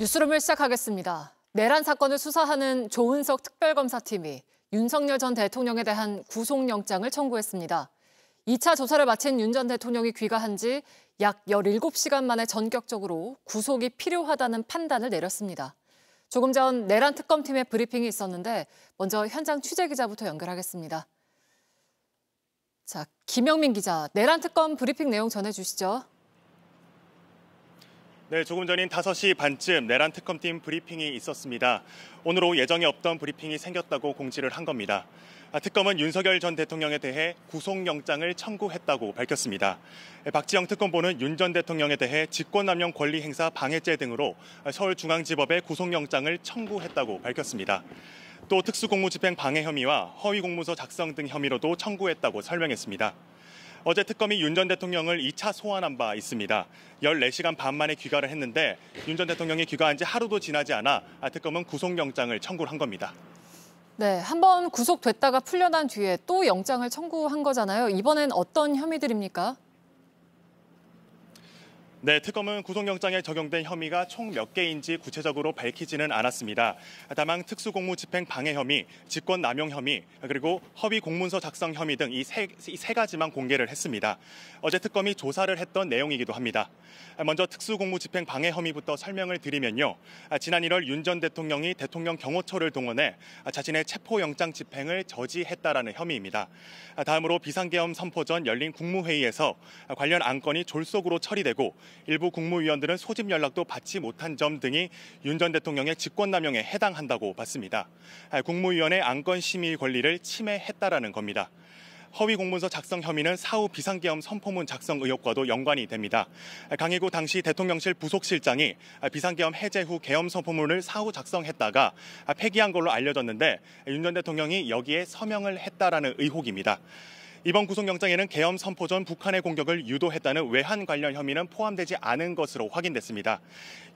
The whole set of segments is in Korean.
뉴스룸을 시작하겠습니다. 내란 사건을 수사하는 조은석 특별검사팀이 윤석열 전 대통령에 대한 구속영장을 청구했습니다. 2차 조사를 마친 윤 전 대통령이 귀가한 지 약 17시간 만에 전격적으로 구속이 필요하다는 판단을 내렸습니다. 조금 전 내란 특검팀의 브리핑이 있었는데 먼저 현장 취재기자부터 연결하겠습니다. 자, 김영민 기자, 내란 특검 브리핑 내용 전해주시죠. 네, 조금 전인 5시 반쯤 내란 특검팀 브리핑이 있었습니다. 오늘 오후 예정에 없던 브리핑이 생겼다고 공지를 한 겁니다. 특검은 윤석열 전 대통령에 대해 구속영장을 청구했다고 밝혔습니다. 박지영 특검보는 윤 전 대통령에 대해 직권남용 권리행사 방해죄 등으로 서울중앙지법에 구속영장을 청구했다고 밝혔습니다. 또 특수공무집행 방해 혐의와 허위공문서 작성 등 혐의로도 청구했다고 설명했습니다. 어제 특검이 윤 전 대통령을 2차 소환한 바 있습니다. 14시간 반 만에 귀가를 했는데 윤 전 대통령이 귀가한 지 하루도 지나지 않아 특검은 구속영장을 청구를 한 겁니다. 네, 한번 구속됐다가 풀려난 뒤에 또 영장을 청구한 거잖아요. 이번엔 어떤 혐의들입니까? 네, 특검은 구속영장에 적용된 혐의가 총 몇 개인지 구체적으로 밝히지는 않았습니다. 다만 특수공무집행 방해 혐의, 직권남용 혐의, 그리고 허위 공문서 작성 혐의 등 이 세 가지만 공개를 했습니다. 어제 특검이 조사를 했던 내용이기도 합니다. 먼저 특수공무집행 방해 혐의부터 설명을 드리면요. 지난 1월 윤 전 대통령이 대통령 경호처를 동원해 자신의 체포영장 집행을 저지했다라는 혐의입니다. 다음으로 비상계엄 선포 전 열린 국무회의에서 관련 안건이 졸속으로 처리되고 일부 국무위원들은 소집 연락도 받지 못한 점 등이 윤 전 대통령의 직권남용에 해당한다고 봤습니다. 국무위원의 안건 심의 권리를 침해했다라는 겁니다. 허위 공문서 작성 혐의는 사후 비상계엄 선포문 작성 의혹과도 연관이 됩니다. 강희구 당시 대통령실 부속실장이 비상계엄 해제 후 계엄 선포문을 사후 작성했다가 폐기한 걸로 알려졌는데 윤 전 대통령이 여기에 서명을 했다라는 의혹입니다. 이번 구속영장에는 계엄 선포 전 북한의 공격을 유도했다는 외환 관련 혐의는 포함되지 않은 것으로 확인됐습니다.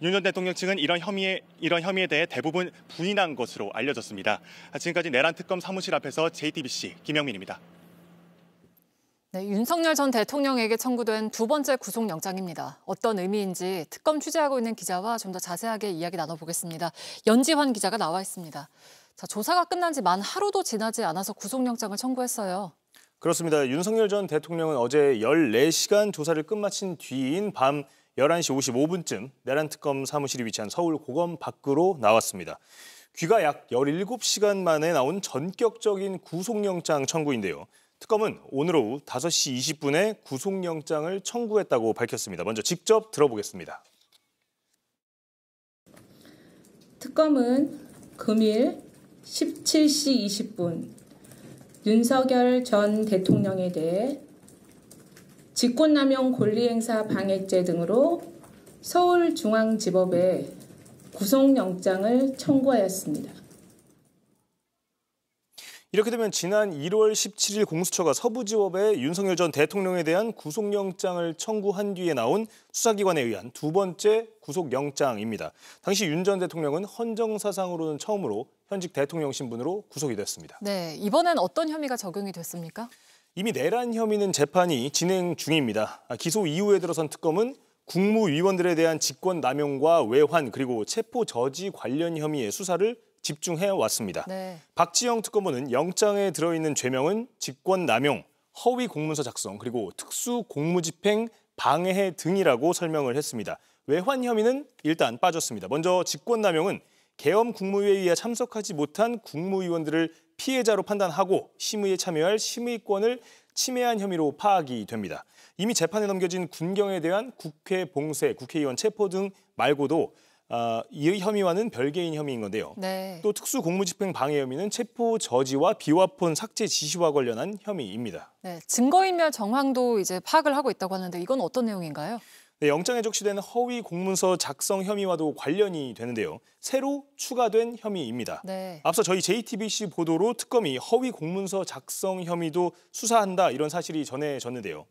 윤 전 대통령 측은 이런 혐의에 대해 대부분 부인한 것으로 알려졌습니다. 지금까지 내란 특검 사무실 앞에서 JTBC 김영민입니다. 네, 윤석열 전 대통령에게 청구된 두 번째 구속영장입니다. 어떤 의미인지 특검 취재하고 있는 기자와 좀 더 자세하게 이야기 나눠보겠습니다. 연지환 기자가 나와 있습니다. 자, 조사가 끝난 지 만 하루도 지나지 않아서 구속영장을 청구했어요. 그렇습니다. 윤석열 전 대통령은 어제 14시간 조사를 끝마친 뒤인 밤 11시 55분쯤 내란특검 사무실이 위치한 서울 고검 밖으로 나왔습니다. 귀가 약 17시간 만에 나온 전격적인 구속영장 청구인데요. 특검은 오늘 오후 5시 20분에 구속영장을 청구했다고 밝혔습니다. 먼저 직접 들어보겠습니다. 특검은 금일 17시 20분 윤석열 전 대통령에 대해 직권남용 권리행사 방해죄 등으로 서울중앙지법에 구속영장을 청구하였습니다. 이렇게 되면 지난 1월 17일 공수처가 서부지법에 윤석열 전 대통령에 대한 구속영장을 청구한 뒤에 나온 수사기관에 의한 두 번째 구속영장입니다. 당시 윤 전 대통령은 헌정사상으로는 처음으로 현직 대통령 신분으로 구속이 됐습니다. 네, 이번엔 어떤 혐의가 적용이 됐습니까? 이미 내란 혐의는 재판이 진행 중입니다. 기소 이후에 들어선 특검은 국무위원들에 대한 직권남용과 외환 그리고 체포 저지 관련 혐의의 수사를 집중해 왔습니다. 네. 박지영 특검보는 영장에 들어있는 죄명은 직권남용, 허위 공문서 작성, 그리고 특수공무집행 방해 등이라고 설명을 했습니다. 외환 혐의는 일단 빠졌습니다. 먼저 직권남용은 계엄 국무회의에 참석하지 못한 국무위원들을 피해자로 판단하고 심의에 참여할 심의권을 침해한 혐의로 파악이 됩니다. 이미 재판에 넘겨진 군경에 대한 국회 봉쇄, 국회의원 체포 등 말고도 이 혐의와는 별개인 혐의인 건데요. 네. 또 특수공무집행 방해 혐의는 체포 저지와 비화폰 삭제 지시와 관련한 혐의입니다. 네, 증거인멸 정황도 이제 파악을 하고 있다고 하는데 이건 어떤 내용인가요? 네, 영장에 적시된 허위 공문서 작성 혐의와도 관련이 되는데요. 새로 추가된 혐의입니다. 네. 앞서 저희 JTBC 보도로 특검이 허위 공문서 작성 혐의도 수사한다 이런 사실이 전해졌는데요.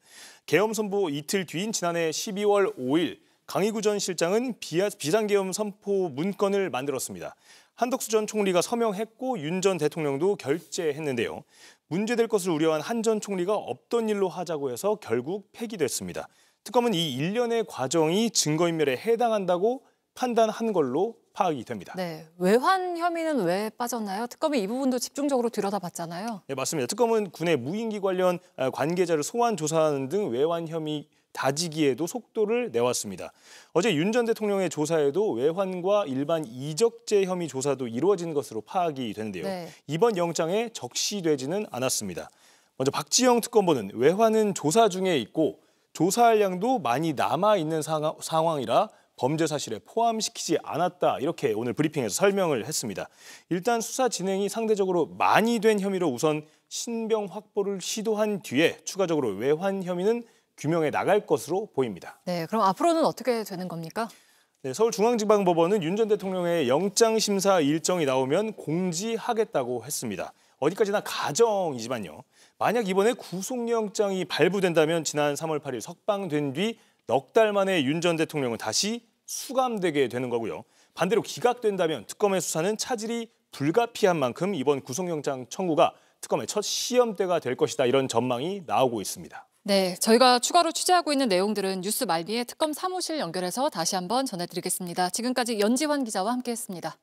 계엄 선포 이틀 뒤인 지난해 12월 5일 강희구 전 실장은 비상계엄 선포 문건을 만들었습니다. 한덕수 전 총리가 서명했고 윤 전 대통령도 결재했는데요. 문제될 것을 우려한 한 전 총리가 없던 일로 하자고 해서 결국 폐기됐습니다. 특검은 이 일련의 과정이 증거인멸에 해당한다고 판단한 걸로 파악이 됩니다. 네, 외환 혐의는 왜 빠졌나요? 특검이 이 부분도 집중적으로 들여다봤잖아요. 네, 맞습니다. 특검은 군의 무인기 관련 관계자를 소환 조사하는 등 외환 혐의 다지기에도 속도를 내왔습니다. 어제 윤 전 대통령의 조사에도 외환과 일반 이적재 혐의 조사도 이루어진 것으로 파악이 되는데요. 네. 이번 영장에 적시되지는 않았습니다. 먼저 박지영 특검보는 외환은 조사 중에 있고 조사할 양도 많이 남아있는 상황이라 범죄 사실에 포함시키지 않았다, 이렇게 오늘 브리핑에서 설명을 했습니다. 일단 수사 진행이 상대적으로 많이 된 혐의로 우선 신병 확보를 시도한 뒤에 추가적으로 외환 혐의는 규명해 나갈 것으로 보입니다. 네, 그럼 앞으로는 어떻게 되는 겁니까? 네, 서울중앙지방법원은 윤 전 대통령의 영장심사 일정이 나오면 공지하겠다고 했습니다. 어디까지나 가정이지만요. 만약 이번에 구속영장이 발부된다면 지난 3월 8일 석방된 뒤 넉 달 만에 윤 전 대통령은 다시 수감되게 되는 거고요. 반대로 기각된다면 특검의 수사는 차질이 불가피한 만큼 이번 구속영장 청구가 특검의 첫 시험대가 될 것이다, 이런 전망이 나오고 있습니다. 네, 저희가 추가로 취재하고 있는 내용들은 뉴스 말미에 특검 사무실 연결해서 다시 한번 전해드리겠습니다. 지금까지 연지환 기자와 함께했습니다.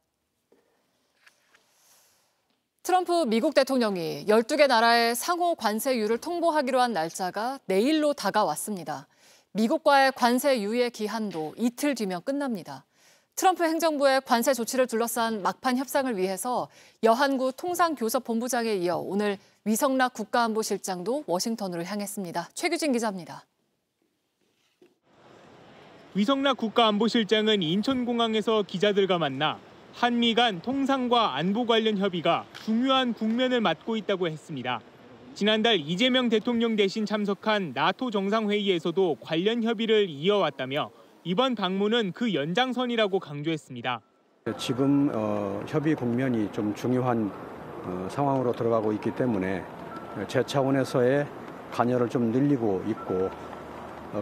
트럼프 미국 대통령이 12개 나라의 상호 관세율을 통보하기로 한 날짜가 내일로 다가왔습니다. 미국과의 관세 유예 기한도 이틀 뒤면 끝납니다. 트럼프 행정부의 관세 조치를 둘러싼 막판 협상을 위해서 여한구 통상교섭본부장에 이어 오늘 위성락 국가안보실장도 워싱턴으로 향했습니다. 최규진 기자입니다. 위성락 국가안보실장은 인천공항에서 기자들과 만나 한미 간 통상과 안보 관련 협의가 중요한 국면을 맞고 있다고 했습니다. 지난달 이재명 대통령 대신 참석한 나토 정상회의에서도 관련 협의를 이어왔다며 이번 방문은 그 연장선이라고 강조했습니다. 지금 협의 국면이 좀 중요한 상황으로 들어가고 있기 때문에 제 차원에서의 관여를 좀 늘리고 있고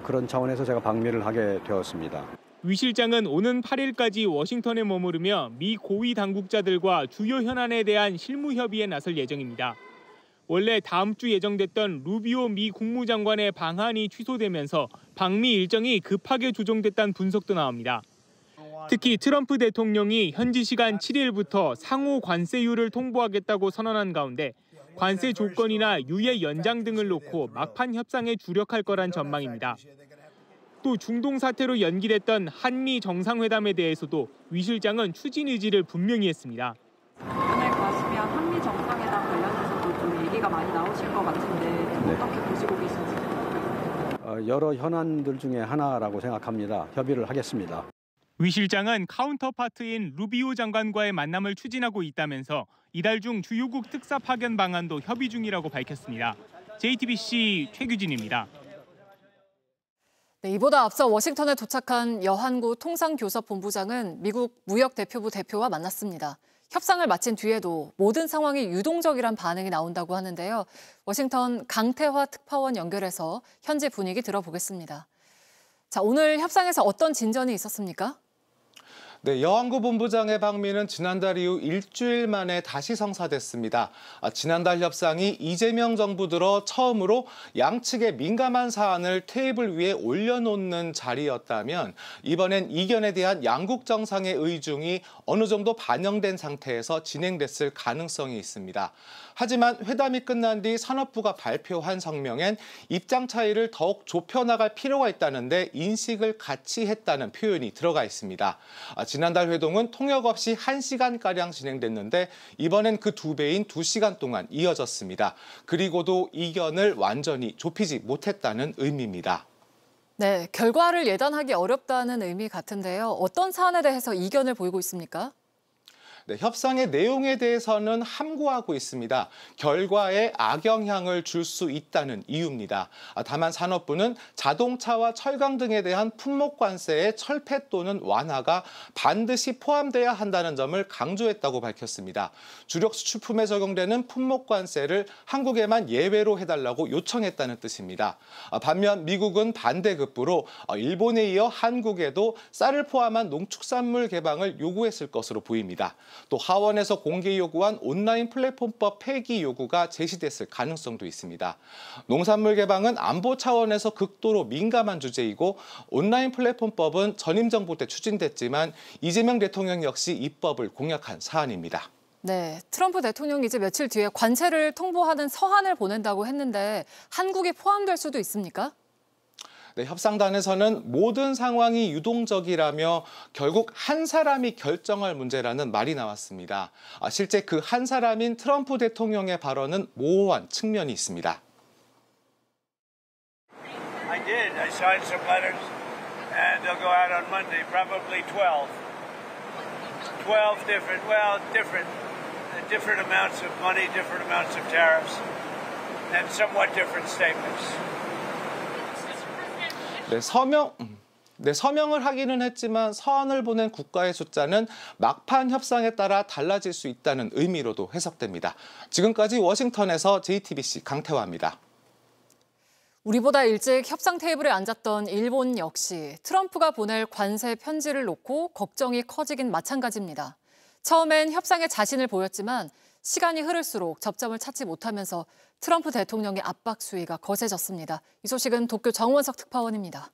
그런 차원에서 제가 방미를 하게 되었습니다. 위 실장은 오는 8일까지 워싱턴에 머무르며 미 고위 당국자들과 주요 현안에 대한 실무 협의에 나설 예정입니다. 원래 다음 주 예정됐던 루비오 미 국무장관의 방한이 취소되면서 방미 일정이 급하게 조정됐다는 분석도 나옵니다. 특히 트럼프 대통령이 현지 시간 7일부터 상호 관세율을 통보하겠다고 선언한 가운데 관세 조건이나 유예 연장 등을 놓고 막판 협상에 주력할 거란 전망입니다. 또 중동 사태로 연기됐던 한미 정상회담에 대해서도 위 실장은 추진 의지를 분명히 했습니다. 오늘 가시면 한미 정상회담 관련해서도 좀 얘기가 많이 나오실 것 같은데 어떻게 보시고 계신지? 여러 현안들 중에 하나라고 생각합니다. 협의를 하겠습니다. 위 실장은 카운터파트인 루비오 장관과의 만남을 추진하고 있다면서 이달 중 주요국 특사 파견 방안도 협의 중이라고 밝혔습니다. JTBC 최규진입니다. 네, 이보다 앞서 워싱턴에 도착한 여한구 통상교섭본부장은 미국 무역대표부 대표와 만났습니다. 협상을 마친 뒤에도 모든 상황이 유동적이란 반응이 나온다고 하는데요. 워싱턴 강태화 특파원 연결해서 현지 분위기 들어보겠습니다. 자, 오늘 협상에서 어떤 진전이 있었습니까? 네, 여한구 본부장의 방미는 지난달 이후 일주일 만에 다시 성사됐습니다. 지난달 협상이 이재명 정부 들어 처음으로 양측의 민감한 사안을 테이블 위에 올려놓는 자리였다면 이번엔 이견에 대한 양국 정상의 의중이 어느 정도 반영된 상태에서 진행됐을 가능성이 있습니다. 하지만 회담이 끝난 뒤 산업부가 발표한 성명엔 입장 차이를 더욱 좁혀나갈 필요가 있다는데 인식을 같이 했다는 표현이 들어가 있습니다. 지난달 회동은 통역 없이 1시간가량 진행됐는데 이번엔 그 2배인 2시간 동안 이어졌습니다. 그리고도 이견을 완전히 좁히지 못했다는 의미입니다. 네, 결과를 예단하기 어렵다는 의미 같은데요. 어떤 사안에 대해서 이견을 보이고 있습니까? 네, 협상의 내용에 대해서는 함구하고 있습니다. 결과에 악영향을 줄 수 있다는 이유입니다. 다만 산업부는 자동차와 철강 등에 대한 품목 관세의 철폐 또는 완화가 반드시 포함돼야 한다는 점을 강조했다고 밝혔습니다. 주력 수출품에 적용되는 품목 관세를 한국에만 예외로 해달라고 요청했다는 뜻입니다. 반면 미국은 반대급부로 일본에 이어 한국에도 쌀을 포함한 농축산물 개방을 요구했을 것으로 보입니다. 또 하원에서 공개 요구한 온라인 플랫폼법 폐기 요구가 제시됐을 가능성도 있습니다. 농산물 개방은 안보 차원에서 극도로 민감한 주제이고 온라인 플랫폼법은 전임 정부 때 추진됐지만 이재명 대통령 역시 입법을 공약한 사안입니다. 네, 트럼프 대통령이 이제 며칠 뒤에 관세를 통보하는 서한을 보낸다고 했는데 한국이 포함될 수도 있습니까? 네, 협상단에서는 모든 상황이 유동적이라며 결국 한 사람이 결정할 문제라는 말이 나왔습니다. 실제 그 한 사람인 트럼프 대통령의 발언은 모호한 측면이 있습니다. I did. I signed some letters, and they'll go out on Monday, probably 12. 12 different amounts of money, different amounts of tariffs, and somewhat different statements. 서명을 하기는 했지만 서한을 보낸 국가의 숫자는 막판 협상에 따라 달라질 수 있다는 의미로도 해석됩니다. 지금까지 워싱턴에서 JTBC 강태화입니다. 우리보다 일찍 협상 테이블에 앉았던 일본 역시 트럼프가 보낼 관세 편지를 놓고 걱정이 커지긴 마찬가지입니다. 처음엔 협상에 자신을 보였지만 시간이 흐를수록 접점을 찾지 못하면서 트럼프 대통령의 압박 수위가 거세졌습니다. 이 소식은 도쿄 정원석 특파원입니다.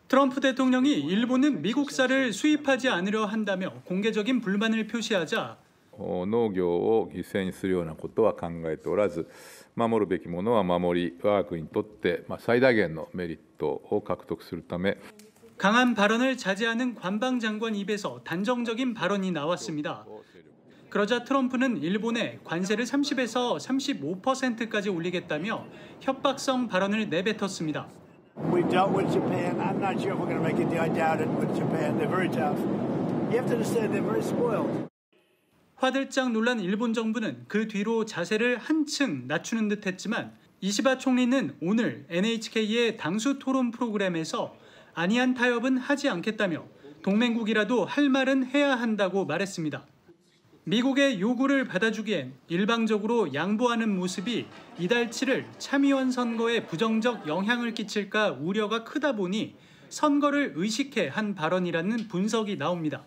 트럼프 대통령이 일본은 미국산을 수입하지 않으려 한다며 공개적인 불만을 표시하자 農業を犠牲にするようなことは考えておらず、守るべきものは守り、我が国にとって最大限のメリットを獲得するため 강한 발언을 자제하는 관방장관 입에서 단정적인 발언이 나왔습니다. 그러자 트럼프는 일본에 관세를 30에서 35%까지 올리겠다며 협박성 발언을 내뱉었습니다. We've dealt with Japan. I'm not sure if we're going to make a deal. I doubt it with Japan. They're very tough. You have to understand they're very spoiled. 화들짝 놀란 일본 정부는 그 뒤로 자세를 한층 낮추는 듯했지만 이시바 총리는 오늘 NHK의 당수 토론 프로그램에서 아니한 타협은 하지 않겠다며 동맹국이라도 할 말은 해야 한다고 말했습니다. 미국의 요구를 받아주기엔 일방적으로 양보하는 모습이 이달 7일 참의원 선거에 부정적 영향을 끼칠까 우려가 크다 보니 선거를 의식해 한 발언이라는 분석이 나옵니다.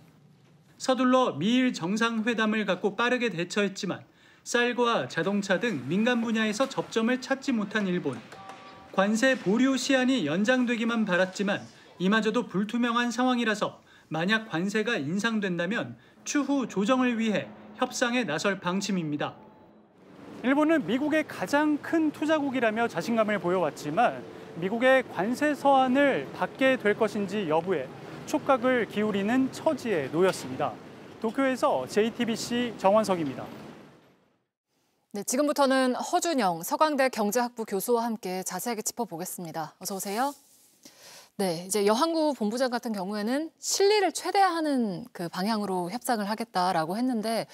서둘러 미일 정상회담을 갖고 빠르게 대처했지만 쌀과 자동차 등 민간 분야에서 접점을 찾지 못한 일본. 관세 보류 시한이 연장되기만 바랐지만 이마저도 불투명한 상황이라서 만약 관세가 인상된다면 추후 조정을 위해 협상에 나설 방침입니다. 일본은 미국의 가장 큰 투자국이라며 자신감을 보여왔지만 미국의 관세 서한을 받게 될 것인지 여부에 촉각을 기울이는 처지에 놓였습니다. 도쿄에서 JTBC 정원석입니다. 네, 지금부터는 허준영 서강대 경제학부 교수와 함께 자세하게 짚어보겠습니다. 어서 오세요. 네, 이제 여항구 본부장 같은 경우에는 실리를 최대화하는 그 방향으로 협상을 하겠다라고 했는데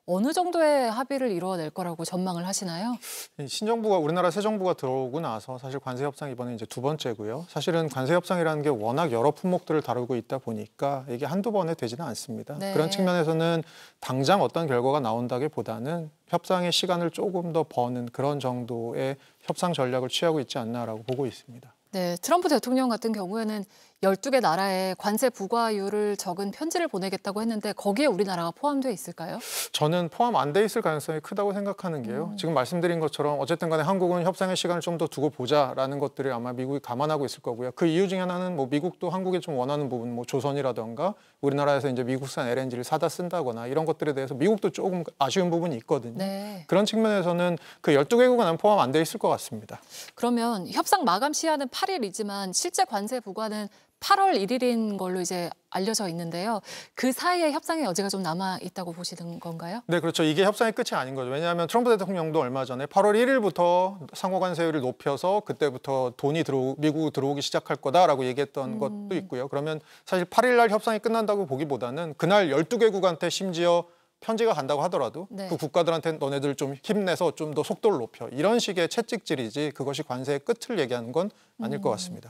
어느 정도의 합의를 이루어낼 거라고 전망을 하시나요? 신정부가 우리나라 새 정부가 들어오고 나서 사실 관세 협상 이번에 이제 두 번째고요. 사실은 관세 협상이라는 게 워낙 여러 품목들을 다루고 있다 보니까 이게 한두 번에 되지는 않습니다. 네. 그런 측면에서는 당장 어떤 결과가 나온다기보다는 협상의 시간을 조금 더 버는 그런 정도의 협상 전략을 취하고 있지 않나라고 보고 있습니다. 네, 트럼프 대통령 같은 경우에는 12개 나라에 관세 부과율을 적은 편지를 보내겠다고 했는데 거기에 우리나라가 포함되어 있을까요? 저는 포함 안 돼 있을 가능성이 크다고 생각하는 게요. 지금 말씀드린 것처럼 어쨌든 간에 한국은 협상의 시간을 좀 더 두고 보자라는 것들을 아마 미국이 감안하고 있을 거고요. 그 이유 중에 하나는 뭐 미국도 한국이 좀 원하는 부분, 뭐 조선이라던가 우리나라에서 이제 미국산 LNG를 사다 쓴다거나 이런 것들에 대해서 미국도 조금 아쉬운 부분이 있거든요. 네. 그런 측면에서는 그 12개국은 포함 안 돼 있을 것 같습니다. 그러면 협상 마감 시한은 8일이지만 실제 관세 부과는 8월 1일인 걸로 이제 알려져 있는데요. 그 사이에 협상의 여지가 좀 남아 있다고 보시는 건가요? 네, 그렇죠. 이게 협상의 끝이 아닌 거죠. 왜냐하면 트럼프 대통령도 얼마 전에 8월 1일부터 상호관세율을 높여서 그때부터 돈이 미국 들어오기 시작할 거다라고 얘기했던 것도 있고요. 그러면 사실 8일 날 협상이 끝난다고 보기보다는 그날 12개국한테 심지어 편지가 간다고 하더라도 네. 그 국가들한테 너네들 좀 힘내서 좀 더 속도를 높여. 이런 식의 채찍질이지 그것이 관세의 끝을 얘기하는 건 아닐 것 같습니다.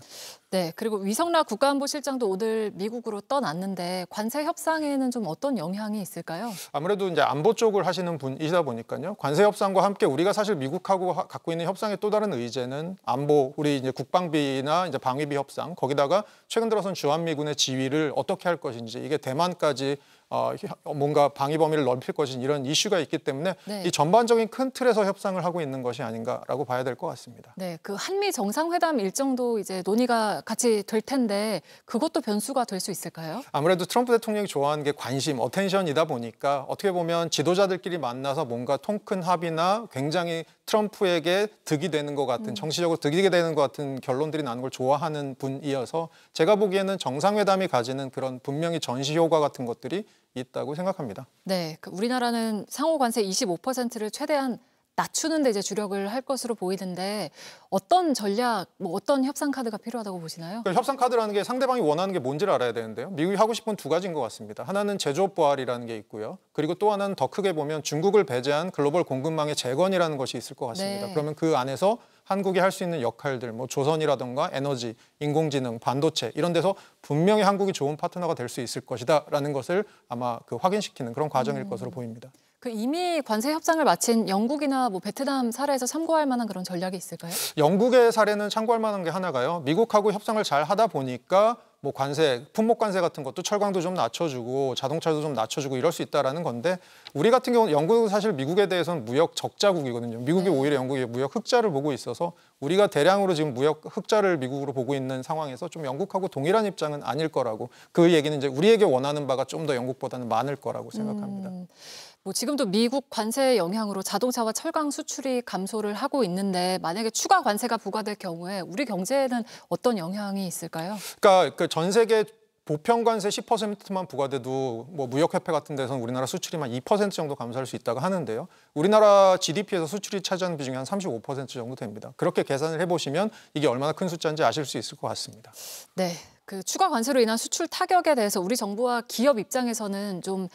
네, 그리고 위성락 국가안보실장도 오늘 미국으로 떠났는데 관세 협상에는 좀 어떤 영향이 있을까요? 아무래도 이제 안보 쪽을 하시는 분이다 보니까요. 관세 협상과 함께 우리가 사실 미국하고 갖고 있는 협상의 또 다른 의제는 안보, 우리 이제 국방비나 이제 방위비 협상, 거기다가 최근 들어선 주한미군의 지위를 어떻게 할 것인지 이게 대만까지 뭔가 방위 범위를 넓힐 것인 이런 이슈가 있기 때문에 네. 이 전반적인 큰 틀에서 협상을 하고 있는 것이 아닌가라고 봐야 될 것 같습니다. 네, 그 한미 정상회담 일정도 이제 논의가 같이 될 텐데 그것도 변수가 될 수 있을까요? 아무래도 트럼프 대통령이 좋아하는 게 관심, 어텐션이다 보니까 어떻게 보면 지도자들끼리 만나서 뭔가 통큰 합의나 굉장히 트럼프에게 득이 되는 것 같은 정치적으로 득이 되는 것 같은 결론들이 나는 걸 좋아하는 분이어서 제가 보기에는 정상회담이 가지는 그런 분명히 전시 효과 같은 것들이 있다고 생각합니다. 네, 그 우리나라는 상호 관세 25%를 최대한 낮추는 데 이제 주력을 할 것으로 보이는데 어떤 전략, 어떤 협상 카드가 필요하다고 보시나요? 그러니까 협상 카드라는 게 상대방이 원하는 게 뭔지를 알아야 되는데요. 미국이 하고 싶은 두 가지인 것 같습니다. 하나는 제조업 보완이라는 게 있고요. 그리고 또 하나는 더 크게 보면 중국을 배제한 글로벌 공급망의 재건이라는 것이 있을 것 같습니다. 네. 그러면 그 안에서 한국이 할 수 있는 역할들, 조선이라든가 에너지, 인공지능, 반도체 이런 데서 분명히 한국이 좋은 파트너가 될 수 있을 것이다라는 것을 아마 확인시키는 그런 과정일 것으로 보입니다. 그 이미 관세 협상을 마친 영국이나 베트남 사례에서 참고할 만한 그런 전략이 있을까요? 영국의 사례는 참고할 만한 게 하나가요. 미국하고 협상을 잘 하다 보니까 관세, 품목 관세 같은 것도 철강도 좀 낮춰주고 자동차도 좀 낮춰주고 이럴 수 있다라는 건데 우리 같은 경우는 영국은 사실 미국에 대해서는 무역 적자국이거든요. 미국이 오히려 영국의 무역 흑자를 보고 있어서 우리가 대량으로 지금 무역 흑자를 미국으로 보고 있는 상황에서 좀 영국하고 동일한 입장은 아닐 거라고 그 얘기는 이제 우리에게 원하는 바가 좀 더 영국보다는 많을 거라고 생각합니다. 지금도 미국 관세의 영향으로 자동차와 철강 수출이 감소를 하고 있는데 만약에 추가 관세가 부과될 경우에 우리 경제에는 어떤 영향이 있을까요? 그러니까 전 세계 보편 관세 10%만 부과돼도 무역협회 같은 데서는 우리나라 수출이 한 2% 정도 감소할 수 있다고 하는데요. 우리나라 GDP에서 수출이 차지하는 비중이 한 35% 정도 됩니다. 그렇게 계산을 해보시면 이게 얼마나 큰 숫자인지 아실 수 있을 것 같습니다. 네. 그 추가 관세로 인한 수출 타격에 대해서 우리 정부와 기업 입장에서는 좀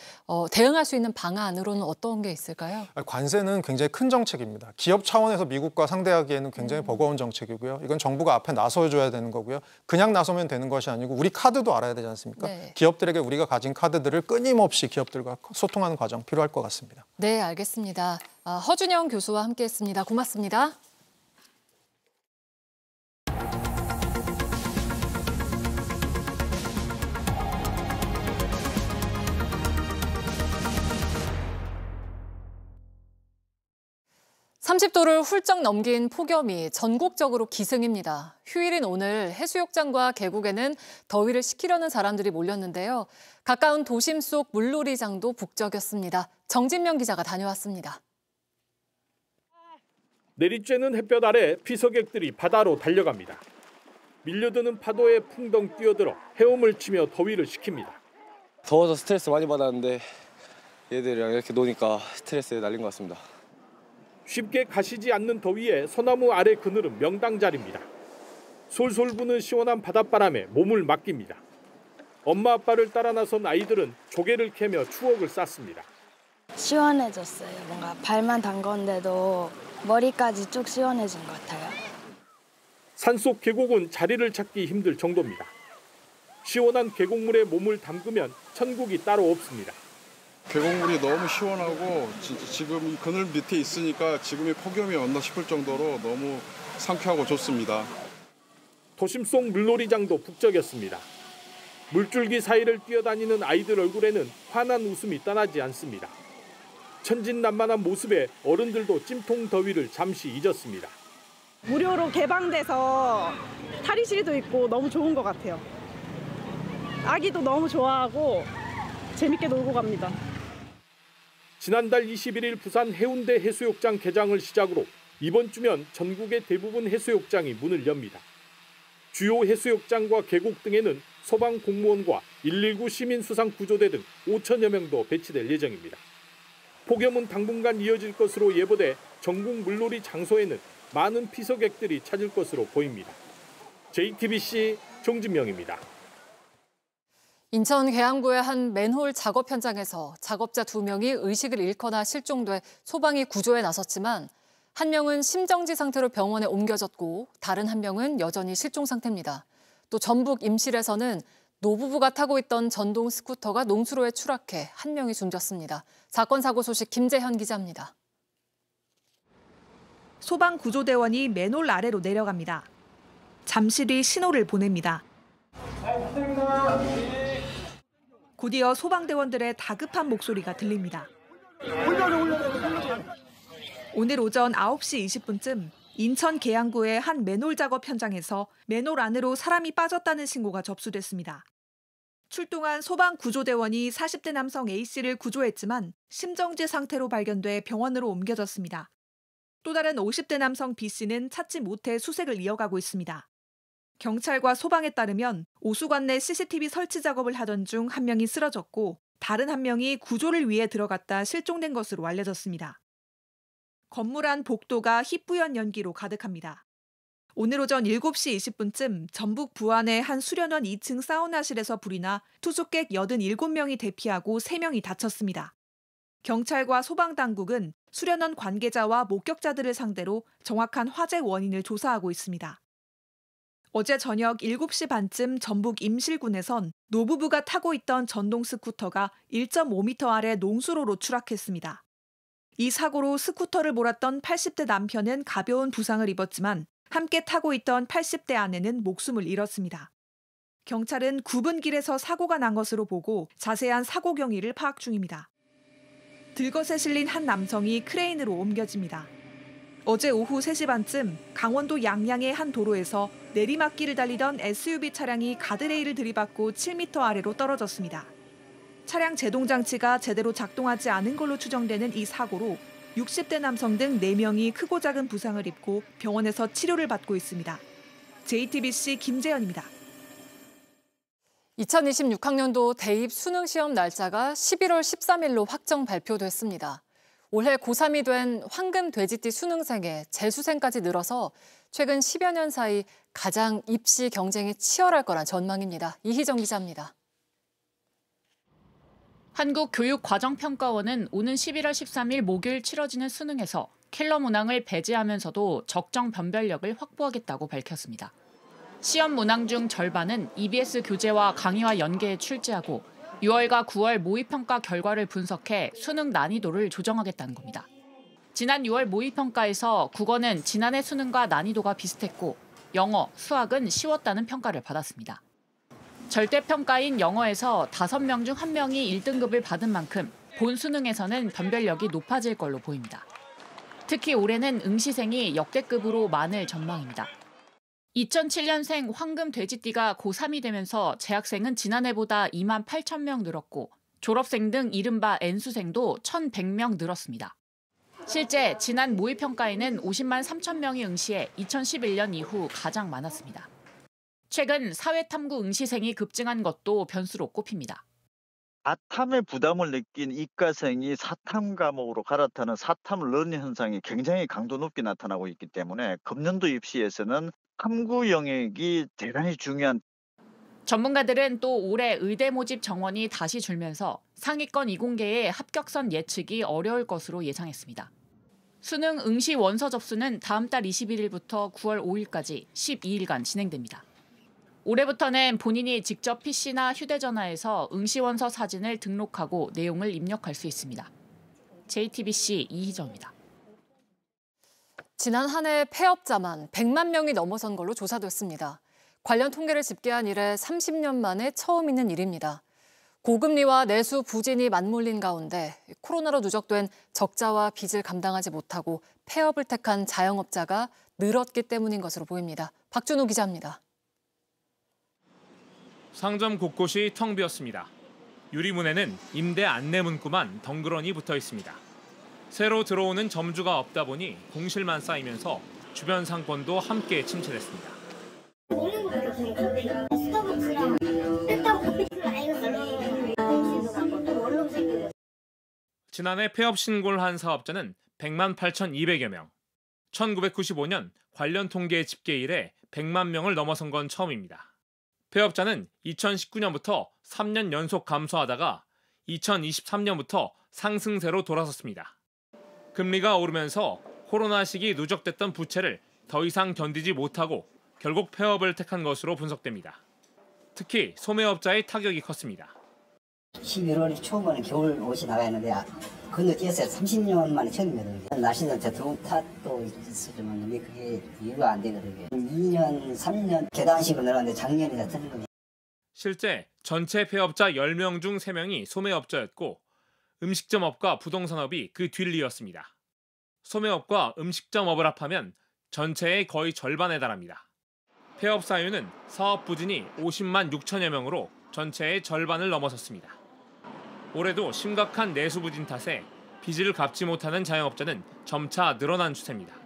대응할 수 있는 방안으로는 어떤 게 있을까요? 관세는 굉장히 큰 정책입니다. 기업 차원에서 미국과 상대하기에는 굉장히 버거운 정책이고요. 이건 정부가 앞에 나서줘야 되는 거고요. 그냥 나서면 되는 것이 아니고 우리 카드도 알아야 되지 않습니까? 네. 기업들에게 우리가 가진 카드들을 끊임없이 기업들과 소통하는 과정 필요할 것 같습니다. 네, 알겠습니다. 허준영 교수와 함께했습니다. 고맙습니다. (30도를) 훌쩍 넘긴 폭염이 전국적으로 기승입니다. 휴일인 오늘 해수욕장과 계곡에는 더위를 식히려는 사람들이 몰렸는데요. 가까운 도심 속 물놀이장도 북적였습니다. 정진명 기자가 다녀왔습니다. 내리쬐는 햇볕 아래 피서객들이 바다로 달려갑니다. 밀려드는 파도에 풍덩 뛰어들어 헤엄을 치며 더위를 식힙니다. 더워서 스트레스 많이 받았는데 얘들이랑 이렇게 노니까 스트레스에 날린 것 같습니다. 쉽게 가시지 않는 더위에 소나무 아래 그늘은 명당 자리입니다. 솔솔 부는 시원한 바닷바람에 몸을 맡깁니다. 엄마 아빠를 따라 나선 아이들은 조개를 캐며 추억을 쌓습니다. 시원해졌어요. 뭔가 발만 담궜는데도 머리까지 쭉 시원해진 것 같아요. 산속 계곡은 자리를 찾기 힘들 정도입니다. 시원한 계곡물에 몸을 담그면 천국이 따로 없습니다. 계곡물이 너무 시원하고 지금 이 그늘 밑에 있으니까 지금이 폭염이 왔나 싶을 정도로 너무 상쾌하고 좋습니다. 도심 속 물놀이장도 북적였습니다. 물줄기 사이를 뛰어다니는 아이들 얼굴에는 환한 웃음이 떠나지 않습니다. 천진난만한 모습에 어른들도 찜통 더위를 잠시 잊었습니다. 무료로 개방돼서 탈의실도 있고 너무 좋은 것 같아요. 아기도 너무 좋아하고 재밌게 놀고 갑니다. 지난달 21일 부산 해운대 해수욕장 개장을 시작으로 이번 주면 전국의 대부분 해수욕장이 문을 엽니다. 주요 해수욕장과 계곡 등에는 소방 공무원과 119 시민수상구조대 등 5천여 명도 배치될 예정입니다. 폭염은 당분간 이어질 것으로 예보돼 전국 물놀이 장소에는 많은 피서객들이 찾을 것으로 보입니다. JTBC 정진명입니다. 인천 계양구의 한 맨홀 작업 현장에서 작업자 2명이 의식을 잃거나 실종돼 소방이 구조에 나섰지만 한 명은 심정지 상태로 병원에 옮겨졌고 다른 한 명은 여전히 실종 상태입니다. 또 전북 임실에서는 노부부가 타고 있던 전동 스쿠터가 농수로에 추락해 한 명이 숨졌습니다. 사건 사고 소식 김재현 기자입니다. 소방구조대원이 맨홀 아래로 내려갑니다. 잠시 뒤 신호를 보냅니다. 곧이어 소방대원들의 다급한 목소리가 들립니다. 오늘 오전 9시 20분쯤 인천 계양구의 한 맨홀 작업 현장에서 맨홀 안으로 사람이 빠졌다는 신고가 접수됐습니다. 출동한 소방구조대원이 40대 남성 A씨를 구조했지만 심정지 상태로 발견돼 병원으로 옮겨졌습니다. 또 다른 50대 남성 B씨는 찾지 못해 수색을 이어가고 있습니다. 경찰과 소방에 따르면 오수관 내 CCTV 설치 작업을 하던 중 한 명이 쓰러졌고 다른 한 명이 구조를 위해 들어갔다 실종된 것으로 알려졌습니다. 건물 안 복도가 희뿌연 연기로 가득합니다. 오늘 오전 7시 20분쯤 전북 부안의 한 수련원 2층 사우나실에서 불이 나 투숙객 87명이 대피하고 3명이 다쳤습니다. 경찰과 소방당국은 수련원 관계자와 목격자들을 상대로 정확한 화재 원인을 조사하고 있습니다. 어제 저녁 7시 반쯤 전북 임실군에선 노부부가 타고 있던 전동 스쿠터가 1.5m 아래 농수로로 추락했습니다. 이 사고로 스쿠터를 몰았던 80대 남편은 가벼운 부상을 입었지만 함께 타고 있던 80대 아내는 목숨을 잃었습니다. 경찰은 구분길에서 사고가 난 것으로 보고 자세한 사고 경위를 파악 중입니다. 들것에 실린 한 남성이 크레인으로 옮겨집니다. 어제 오후 3시 반쯤 강원도 양양의 한 도로에서 내리막길을 달리던 SUV 차량이 가드레일을 들이받고 7m 아래로 떨어졌습니다. 차량 제동장치가 제대로 작동하지 않은 걸로 추정되는 이 사고로 60대 남성 등 4명이 크고 작은 부상을 입고 병원에서 치료를 받고 있습니다. JTBC 김재현입니다. 2026학년도 대입 수능 시험 날짜가 11월 13일로 확정 발표됐습니다. 올해 고3이 된 황금 돼지띠 수능생에 재수생까지 늘어서 최근 10여 년 사이 가장 입시 경쟁이 치열할 거란 전망입니다. 이희정 기자입니다. 한국교육과정평가원은 오는 11월 13일 목요일 치러지는 수능에서 킬러 문항을 배제하면서도 적정 변별력을 확보하겠다고 밝혔습니다. 시험 문항 중 절반은 EBS 교재와 강의와 연계해 출제하고 6월과 9월 모의평가 결과를 분석해 수능 난이도를 조정하겠다는 겁니다. 지난 6월 모의평가에서 국어는 지난해 수능과 난이도가 비슷했고 영어, 수학은 쉬웠다는 평가를 받았습니다. 절대평가인 영어에서 5명 중 1명이 1등급을 받은 만큼 본 수능에서는 변별력이 높아질 걸로 보입니다. 특히 올해는 응시생이 역대급으로 많을 전망입니다. 2007년생 황금 돼지띠가 고3이 되면서 재학생은 지난해보다 2만 8천 명 늘었고 졸업생 등 이른바 N수생도 1,100명 늘었습니다. 실제 지난 모의평가에는 50만 3천 명이 응시해 2011년 이후 가장 많았습니다. 최근 사회탐구 응시생이 급증한 것도 변수로 꼽힙니다. 사탐의 부담을 느낀 이과생이 사탐 과목으로 갈아타는 사탐 러닝 현상이 굉장히 강도 높게 나타나고 있기 때문에 금년도 입시에서는 탐구 영역이 대단히 중요한. 전문가들은 또 올해 의대 모집 정원이 다시 줄면서 상위권 이공계의 합격선 예측이 어려울 것으로 예상했습니다. 수능 응시 원서 접수는 다음 달 21일부터 9월 5일까지 12일간 진행됩니다. 올해부터는 본인이 직접 PC나 휴대전화에서 응시원서 사진을 등록하고 내용을 입력할 수 있습니다. JTBC 이희정입니다. 지난 한 해 폐업자만 100만 명이 넘어선 걸로 조사됐습니다. 관련 통계를 집계한 이래 30년 만에 처음 있는 일입니다. 고금리와 내수 부진이 맞물린 가운데 코로나로 누적된 적자와 빚을 감당하지 못하고 폐업을 택한 자영업자가 늘었기 때문인 것으로 보입니다. 박준호 기자입니다. 상점 곳곳이 텅 비었습니다. 유리문에는 임대 안내 문구만 덩그러니 붙어 있습니다. 새로 들어오는 점주가 없다 보니 공실만 쌓이면서 주변 상권도 함께 침체됐습니다. 지난해 폐업 신고를 한 사업자는 100만 8,200여 명. 1995년 관련 통계 집계 이래 100만 명을 넘어선 건 처음입니다. 폐업자는 2019년부터 3년 연속 감소하다가 2023년부터 상승세로 돌아섰습니다. 금리가 오르면서 코로나 시기 누적됐던 부채를 더 이상 견디지 못하고 결국 폐업을 택한 것으로 분석됩니다. 특히 소매업자의 타격이 컸습니다. 11월 초반에 겨울 옷이 나가 있는데 건너뛰었어요. 30년 만에 처음이거든요. 날씨는 더운 탓도 있었지만 그게 이유가 안 되거든요. 2년, 3년 계단식으로 늘었는데 작년에 다 틀린 겁니다. 실제 전체 폐업자 10명 중 3명이 소매업자였고 음식점업과 부동산업이 그 뒤를 이었습니다. 소매업과 음식점업을 합하면 전체의 거의 절반에 달합니다. 폐업 사유는 사업 부진이 50만 6천여 명으로 전체의 절반을 넘어섰습니다. 올해도 심각한 내수 부진 탓에 빚을 갚지 못하는 자영업자는 점차 늘어난 추세입니다.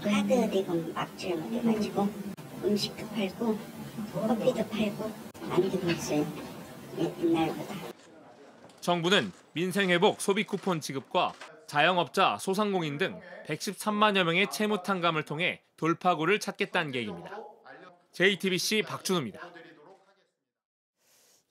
카드 대금 압출 해가지고 음식도 팔고 커피도 팔고 많이 되고 있어요. 옛날보다. 정부는 민생회복 소비 쿠폰 지급과 자영업자, 소상공인 등 113만여 명의 채무 탕감을 통해 돌파구를 찾겠다는 계획입니다. JTBC 박준우입니다.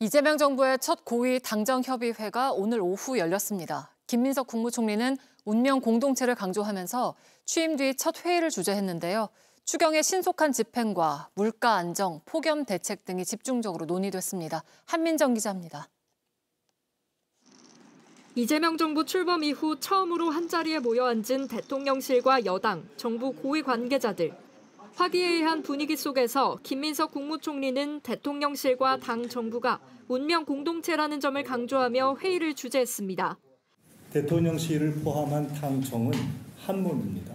이재명 정부의 첫 고위 당정협의회가 오늘 오후 열렸습니다. 김민석 국무총리는 운명 공동체를 강조하면서 취임 뒤 첫 회의를 주재했는데요. 추경의 신속한 집행과 물가 안정, 폭염 대책 등이 집중적으로 논의됐습니다. 한민정 기자입니다. 이재명 정부 출범 이후 처음으로 한자리에 모여 앉은 대통령실과 여당, 정부 고위 관계자들. 화기애애한 분위기 속에서 김민석 국무총리는 대통령실과 당 정부가 운명 공동체라는 점을 강조하며 회의를 주재했습니다. 대통령실을 포함한 당정은 한몸입니다.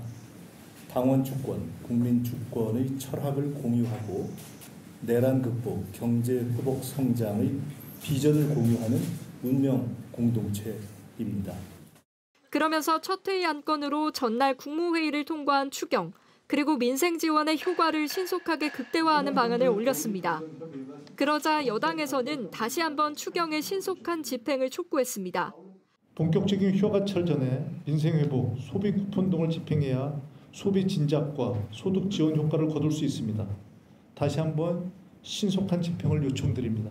당원 주권, 국민 주권의 철학을 공유하고 내란 극복, 경제 회복 성장의 비전을 공유하는 운명 공동체입니다. 그러면서 첫 회의 안건으로 전날 국무회의를 통과한 추경, 그리고 민생 지원의 효과를 신속하게 극대화하는 방안을 올렸습니다. 그러자 여당에서는 다시 한번 추경의 신속한 집행을 촉구했습니다. 본격적인 휴가철 전에 민생회복, 소비 쿠폰 등을 집행해야 소비 진작과 소득 지원 효과를 거둘 수 있습니다. 다시 한번 신속한 집행을 요청드립니다.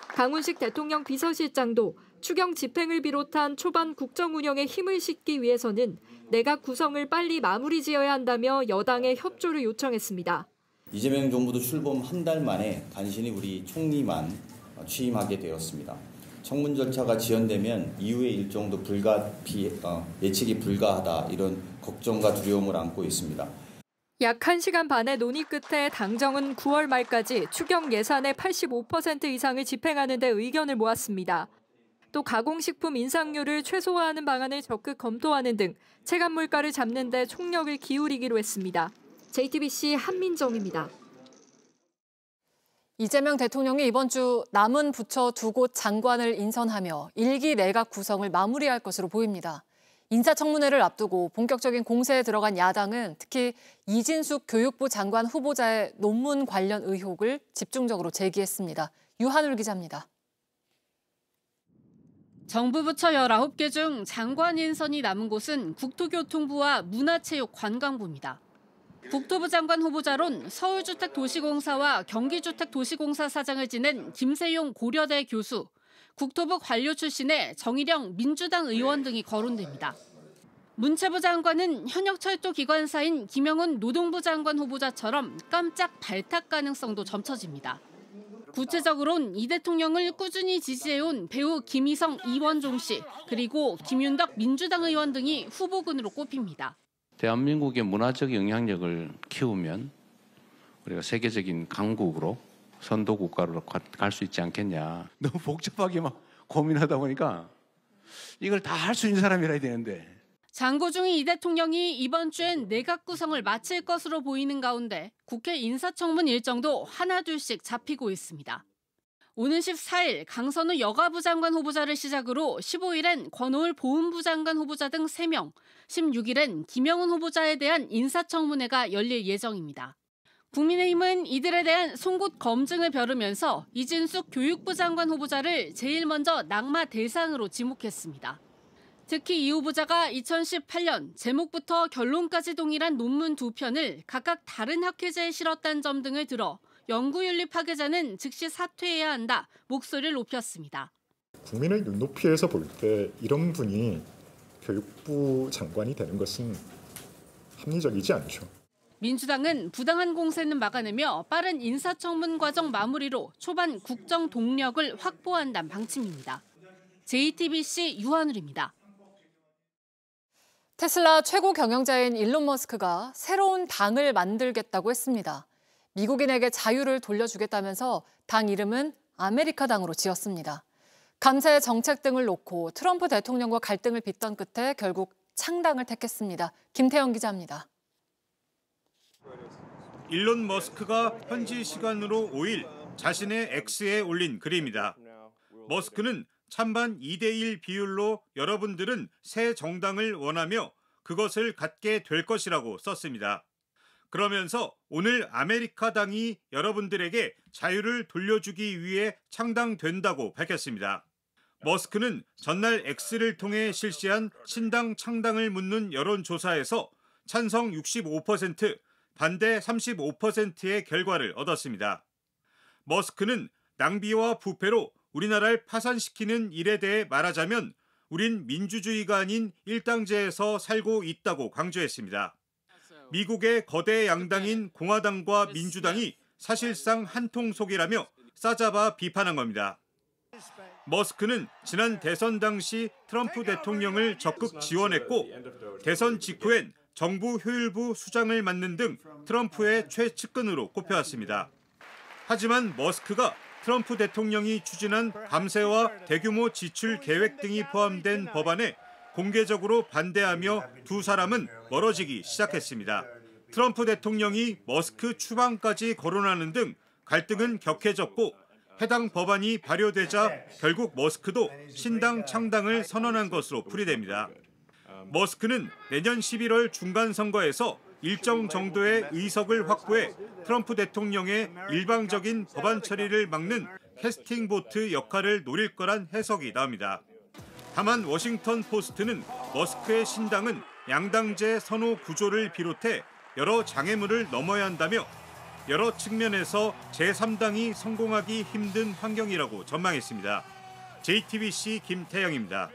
강훈식 대통령 비서실장도 추경 집행을 비롯한 초반 국정 운영에 힘을 싣기 위해서는 내각 구성을 빨리 마무리 지어야 한다며 여당의 협조를 요청했습니다. 이재명 정부도 출범 한 달 만에 간신히 우리 총리만 취임하게 되었습니다. 청문 절차가 지연되면 이후의 일정도 예측이 불가하다 이런 걱정과 두려움을 안고 있습니다. 약 1시간 반의 논의 끝에 당정은 9월 말까지 추경 예산의 85% 이상을 집행하는 데 의견을 모았습니다. 또 가공식품 인상률을 최소화하는 방안을 적극 검토하는 등 체감 물가를 잡는 데 총력을 기울이기로 했습니다. JTBC 한민정입니다. 이재명 대통령이 이번 주 남은 부처 2곳 장관을 인선하며 1기 내각 구성을 마무리할 것으로 보입니다. 인사청문회를 앞두고 본격적인 공세에 들어간 야당은 특히 이진숙 교육부 장관 후보자의 논문 관련 의혹을 집중적으로 제기했습니다. 유한울 기자입니다. 정부 부처 19개 중 장관 인선이 남은 곳은 국토교통부와 문화체육관광부입니다. 국토부 장관 후보자론 서울주택도시공사와 경기주택도시공사 사장을 지낸 김세용 고려대 교수, 국토부 관료 출신의 정일영 민주당 의원 등이 거론됩니다. 문체부 장관은 현역 철도 기관사인 김영훈 노동부 장관 후보자처럼 깜짝 발탁 가능성도 점쳐집니다. 구체적으로는 이 대통령을 꾸준히 지지해온 배우 김희성 이원종 씨, 그리고 김윤덕 민주당 의원 등이 후보군으로 꼽힙니다. 대한민국의 문화적 영향력을 키우면 우리가 세계적인 강국으로 선도 국가로 갈 수 있지 않겠냐. 너무 복잡하게 막 고민하다 보니까 이걸 다 할 수 있는 사람이라 해야 되는데. 장고 중인 이 대통령이 이번 주엔 내각 구성을 마칠 것으로 보이는 가운데 국회 인사청문 일정도 하나둘씩 잡히고 있습니다. 오는 14일 강선우 여가부 장관 후보자를 시작으로 15일엔 권오을 보훈부 장관 후보자 등 3명, 16일엔 김영훈 후보자에 대한 인사청문회가 열릴 예정입니다. 국민의힘은 이들에 대한 송곳 검증을 벼르면서 이진숙 교육부 장관 후보자를 제일 먼저 낙마 대상으로 지목했습니다. 특히 이 후보자가 2018년 제목부터 결론까지 동일한 논문 2편을 각각 다른 학회자에 실었다는 점 등을 들어 연구윤리 파괴자는 즉시 사퇴해야 한다 목소리를 높였습니다. 국민의 눈높이에서 볼 때 이런 분이 교육부 장관이 되는 것은 합리적이지 않죠. 민주당은 부당한 공세는 막아내며 빠른 인사청문 과정 마무리로 초반 국정 동력을 확보한다는 방침입니다. JTBC 유한울입니다. 테슬라 최고 경영자인 일론 머스크가 새로운 당을 만들겠다고 했습니다. 미국인에게 자유를 돌려주겠다면서 당 이름은 아메리카당으로 지었습니다. 감세 정책 등을 놓고 트럼프 대통령과 갈등을 빚던 끝에 결국 창당을 택했습니다. 김태영 기자입니다. 일론 머스크가 현지 시간으로 5일 자신의 X에 올린 글입니다. 머스크는 찬반 2대1 비율로 여러분들은 새 정당을 원하며 그것을 갖게 될 것이라고 썼습니다. 그러면서 오늘 아메리카당이 여러분들에게 자유를 돌려주기 위해 창당된다고 밝혔습니다. 머스크는 전날 X를 통해 실시한 신당 창당을 묻는 여론조사에서 찬성 65%, 반대 35%의 결과를 얻었습니다. 머스크는 낭비와 부패로 우리나라를 파산시키는 일에 대해 말하자면 우린 민주주의가 아닌 일당제에서 살고 있다고 강조했습니다. 미국의 거대 양당인 공화당과 민주당이 사실상 한통속이라며 싸잡아 비판한 겁니다. 머스크는 지난 대선 당시 트럼프 대통령을 적극 지원했고 대선 직후엔 정부 효율부 수장을 맡는 등 트럼프의 최측근으로 꼽혀왔습니다. 하지만 머스크가 트럼프 대통령이 추진한 감세와 대규모 지출 계획 등이 포함된 법안에 공개적으로 반대하며 두 사람은 멀어지기 시작했습니다. 트럼프 대통령이 머스크 추방까지 거론하는 등 갈등은 격해졌고 해당 법안이 발효되자 결국 머스크도 신당 창당을 선언한 것으로 풀이됩니다. 머스크는 내년 11월 중간선거에서 일정 정도의 의석을 확보해 트럼프 대통령의 일방적인 법안 처리를 막는 캐스팅 보트 역할을 노릴 거란 해석이 나옵니다. 다만 워싱턴 포스트는 머스크의 신당은 양당제 선호 구조를 비롯해 여러 장애물을 넘어야 한다며 여러 측면에서 제3당이 성공하기 힘든 환경이라고 전망했습니다. JTBC 김태영입니다.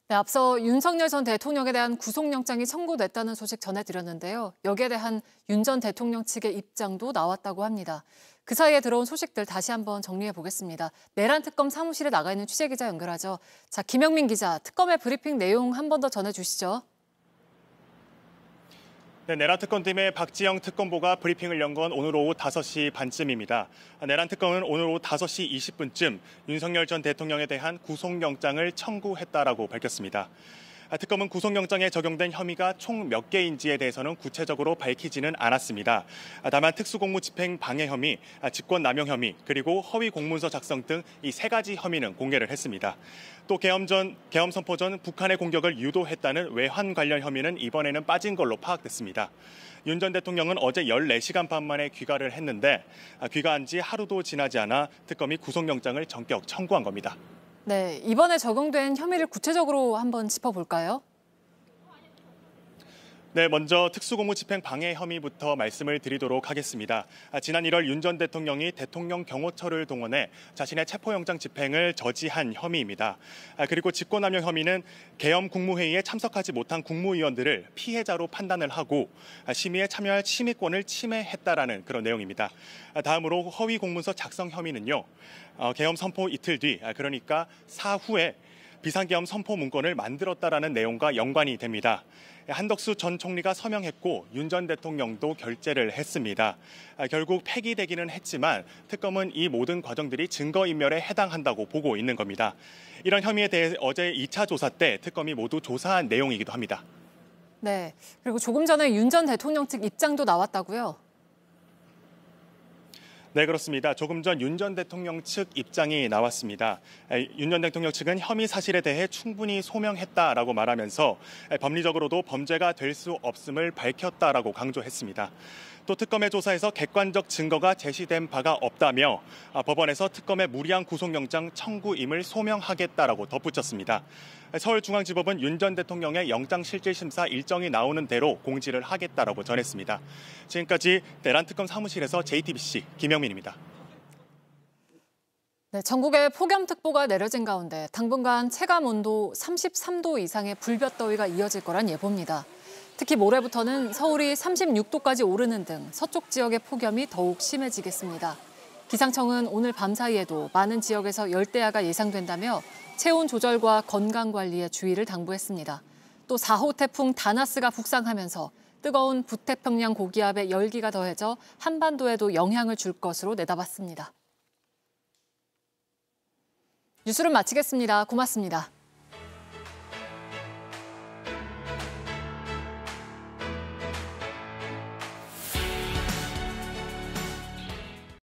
네, 앞서 윤석열 전 대통령에 대한 구속영장이 청구됐다는 소식 전해드렸는데요. 여기에 대한 윤 전 대통령 측의 입장도 나왔다고 합니다. 그 사이에 들어온 소식들 다시 한번 정리해 보겠습니다. 내란 특검 사무실에 나가 있는 취재기자 연결하죠. 자, 김영민 기자, 특검의 브리핑 내용 한 번 더 전해주시죠. 네, 내란 특검팀의 박지영 특검보가 브리핑을 연 건 오늘 오후 5시 반쯤입니다. 내란 특검은 오늘 오후 5시 20분쯤 윤석열 전 대통령에 대한 구속영장을 청구했다라고 밝혔습니다. 특검은 구속영장에 적용된 혐의가 총 몇 개인지에 대해서는 구체적으로 밝히지는 않았습니다. 다만 특수공무집행 방해 혐의, 직권남용 혐의, 그리고 허위 공문서 작성 등 이 세 가지 혐의는 공개를 했습니다. 또 계엄 선포 전 북한의 공격을 유도했다는 외환 관련 혐의는 이번에는 빠진 걸로 파악됐습니다. 윤 전 대통령은 어제 14시간 반 만에 귀가를 했는데 귀가한 지 하루도 지나지 않아 특검이 구속영장을 전격 청구한 겁니다. 네, 이번에 적용된 혐의를 구체적으로 한번 짚어볼까요? 네, 먼저 특수공무집행 방해 혐의부터 말씀을 드리도록 하겠습니다. 지난 1월 윤 전 대통령이 대통령 경호처를 동원해 자신의 체포영장 집행을 저지한 혐의입니다. 그리고 직권남용 혐의는 계엄 국무회의에 참석하지 못한 국무위원들을 피해자로 판단을 하고 심의에 참여할 심의권을 침해했다라는 그런 내용입니다. 다음으로 허위 공문서 작성 혐의는요. 계엄 선포 이틀 뒤, 그러니까 사후에 비상계엄 선포 문건을 만들었다라는 내용과 연관이 됩니다. 한덕수 전 총리가 서명했고 윤 전 대통령도 결재를 했습니다. 결국 폐기되기는 했지만 특검은 이 모든 과정들이 증거인멸에 해당한다고 보고 있는 겁니다. 이런 혐의에 대해 어제 2차 조사 때 특검이 모두 조사한 내용이기도 합니다. 네, 그리고 조금 전에 윤 전 대통령 측 입장도 나왔다고요? 네, 그렇습니다. 조금 전 윤 전 대통령 측 입장이 나왔습니다. 윤 전 대통령 측은 혐의 사실에 대해 충분히 소명했다라고 말하면서 법리적으로도 범죄가 될 수 없음을 밝혔다라고 강조했습니다. 또 특검의 조사에서 객관적 증거가 제시된 바가 없다며 법원에서 특검의 무리한 구속영장 청구임을 소명하겠다라고 덧붙였습니다. 서울중앙지법은 윤 전 대통령의 영장실질심사 일정이 나오는 대로 공지를 하겠다라고 전했습니다. 지금까지 내란 특검 사무실에서 JTBC 김영민입니다. 네, 전국에 폭염특보가 내려진 가운데 당분간 체감온도 33도 이상의 불볕더위가 이어질 거란 예보입니다. 특히 모레부터는 서울이 36도까지 오르는 등 서쪽 지역의 폭염이 더욱 심해지겠습니다. 기상청은 오늘 밤 사이에도 많은 지역에서 열대야가 예상된다며 체온 조절과 건강 관리에 주의를 당부했습니다. 또 4호 태풍 다나스가 북상하면서 뜨거운 북태평양 고기압의 열기가 더해져 한반도에도 영향을 줄 것으로 내다봤습니다. 뉴스를 마치겠습니다. 고맙습니다.